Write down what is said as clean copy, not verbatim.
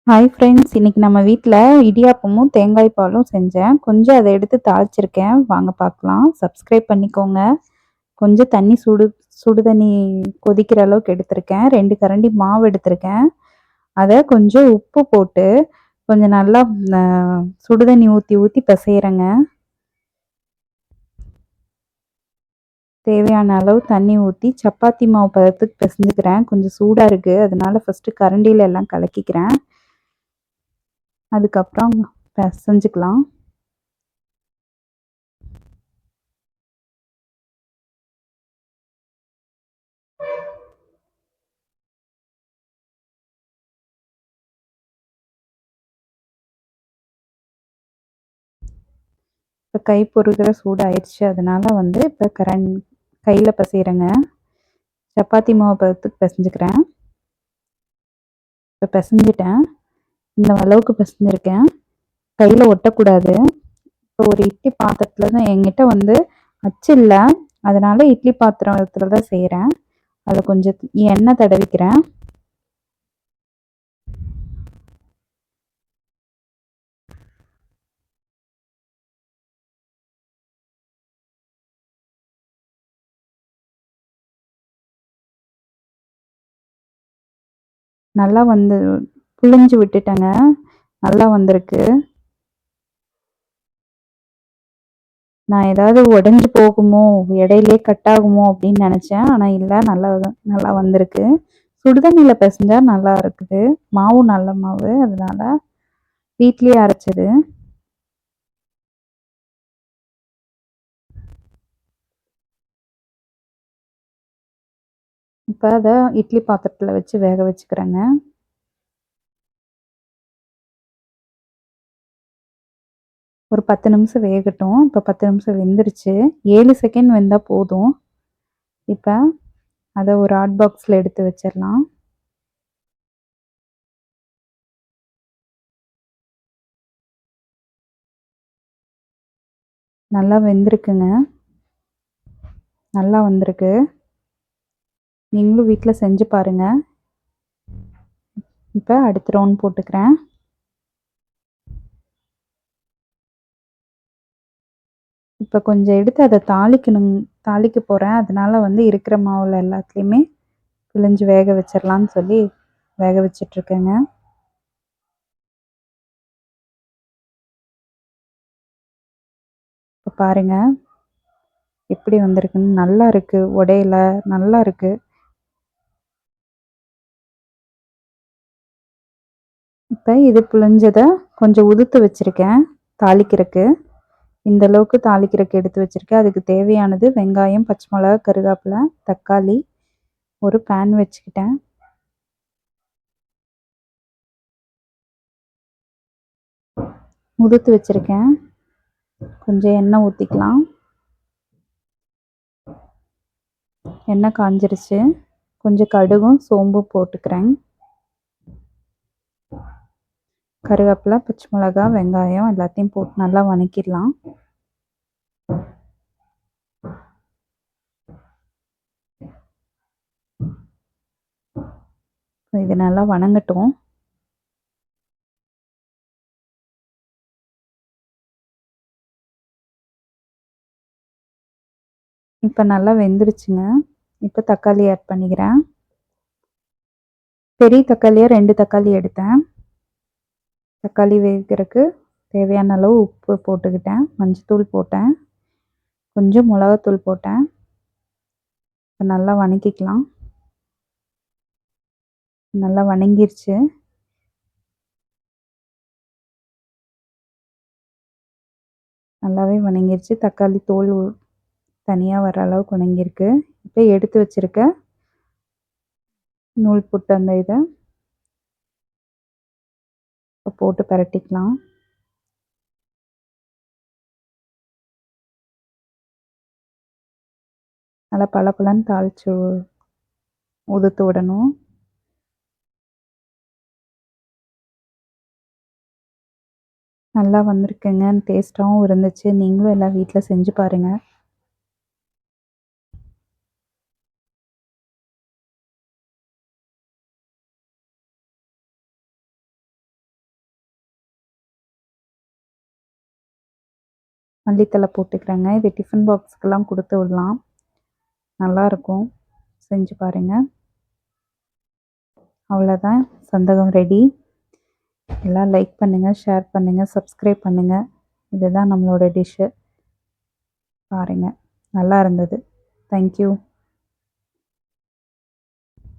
Hi friends, இன்னைக்கு நம்ம வீட்ல இடியாப்பமும் தேங்காய் பாலும் செஞ்சேன். கொஞ்சம் அத எடுத்து தாளிச்சிருக்கேன். வாங்க பார்க்கலாம். சப்ஸ்கிரைப் பண்ணிக்கோங்க. கொஞ்சம் தண்ணி சுடு தண்ணி கொதிக்கிற அளவுக்கு எடுத்திருக்கேன். 2 கரண்டி மாவு எடுத்திருக்கேன். அத கொஞ்சம் உப்பு போட்டு கொஞ்சம் நல்லா அ சுடு தண்ணி ஊத்தி ஊத்தி பெசையறேங்க. தேவையான அளவு தண்ணி ஊத்தி சப்பாத்தி மாவு பதத்துக்கு பெசஞ்சுக்கிறேன். கொஞ்சம் சூடா இருக்கு. அதனால ஃபர்ஸ்ட்டு கரண்டில எல்லாம் கலக்கிக்கிறேன். அதுக்கப்புறம் பெசஞ்சுக்கலாம். இப்போ கை பொறுக்கிற சூடு ஆயிடுச்சு. அதனால இப்போ கையில் பிசைகிறேங்க. சப்பாத்தி மாவு பதத்துக்கு பிசைஞ்சுக்கிறேன். இப்போ பிசைஞ்சிட்டேன். இந்த அளவுக்கு பிசைஞ்சிருக்கேன். கையில் ஒட்டக்கூடாது. இப்போ ஒரு இட்லி பாத்திரத்தில் தான் என்கிட்ட அச்சு இல்லை. அதனால இட்லி பாத்திரத்தில் தான் செய்கிறேன். அதில் கொஞ்சம் எண்ணெய் தடவிக்கிறேன். நல்லா புழிஞ்சு விட்டுட்டேங்க. நல்லா வந்திருக்கு. நான் ஏதாவது உடைஞ்சு போகுமோ, இடையிலே கட் ஆகுமோ அப்படின்னு நினச்சேன். ஆனால் இல்லை, நல்லா நல்லா வந்திருக்கு. சுடுதண்ணியில் பிசைஞ்சா நல்லா இருக்குது. மாவும் நல்ல மாவு, அதனால வீட்லேயே அரைச்சது. இப்போ அதை இட்லி பாத்திரத்தில் வச்சு வேக வச்சுக்கிறேங்க. ஒரு 10 நிமிஷம் வேகட்டும். இப்போ 10 நிமிஷம் வெந்துருச்சு. 7 செகண்ட் வெந்தால் போதும். இப்போ அதை ஒரு ஹாட் பாக்ஸில் எடுத்து வச்சிடலாம். நல்லா வெந்திருக்குங்க. நல்லா வந்திருக்கு. நீங்களும் வீட்டில் செஞ்சு பாருங்கள். இப்போ அடுத்த ரவுண்ட் போட்டுக்கிறேன். இப்போ கொஞ்சம் எடுத்து அதை தாளிக்க போகிறேன். அதனால இருக்கிற மாவில் எல்லாத்துலேயுமே பிழிஞ்சு வேக வச்சிடலான்னு சொல்லி வேக வச்சிட்ருக்கேங்க. இப்போ பாருங்கள் எப்படி வந்திருக்குன்னு. நல்லா இருக்குது. உடையில நல்லா இருக்குது. இப்போ இது புழிஞ்சதை கொஞ்சம் உதுத்து வச்சுருக்கேன் தாளிக்கிறதுக்கு. இந்த அளவுக்கு தாளிக்கிறதுக்கு எடுத்து வச்சுருக்கேன். அதுக்கு தேவையானது வெங்காயம், பச்சை மிளகா, கருவேப்பிலை, தக்காளி. ஒரு பேன் வச்சுக்கிட்டேன். உதுத்து வச்சுருக்கேன். கொஞ்சம் எண்ணெய் ஊற்றிக்கலாம். எண்ணெய் காஞ்சிருச்சு. கொஞ்சம் கடுகும் சோம்பும் போட்டுக்கிறேன். கருவேப்பிலை, பச்சை மிளகா, வெங்காயம் எல்லாத்தையும் போட்டு நல்லா வதக்கிடலாம். இது நல்லா வதங்கட்டும். இப்போ நல்லா வெந்துருச்சுங்க. இப்போ தக்காளி ஆட் பண்ணிக்கிறேன். பெரிய தக்காளியாக 2 தக்காளி எடுத்தேன். தக்காளி வேகிறதுக்கு தேவையான அளவு உப்பு போட்டுக்கிட்டேன். மஞ்சத்தூள் போட்டேன். கொஞ்சம் மிளகாத்தூள் போட்டேன். இப்போ நல்லா வதக்கிக்கலாம். நல்லா வதங்கிருச்சு. நல்லாவே வதங்கிருச்சு. தக்காளி தோல் தனியாக வர அளவுக்கு வதங்கியிருக்கு. இப்போ எடுத்து வச்சுருக்க நூல் புட்டு அந்த இதை இப்போ போட்டு பரட்டிக்கலாம். நல்லா பலப்பலன்னு தாளித்து உதுத்து விடணும். நல்லா வந்திருக்குங்க. டேஸ்ட்டாகவும் இருந்துச்சு. நீங்களும் எல்லாம் வீட்டில் செஞ்சு பாருங்கள். மல்லித்தழை போட்டுக்கிறேங்க. இது டிஃபன் பாக்ஸ்க்கெல்லாம் குடுத்து விடலாம். நல்லாயிருக்கும். செஞ்சு பாருங்க. அவ்வளோதான், சந்தகம் ரெடி. எல்லாம் லைக் பண்ணுங்கள், ஷேர் பண்ணுங்கள், சப்ஸ்கிரைப் பண்ணுங்கள். இதுதான் நம்மளோட டிஷ்ஷு. பாருங்க, நல்லா இருந்தது. தேங்க்யூ.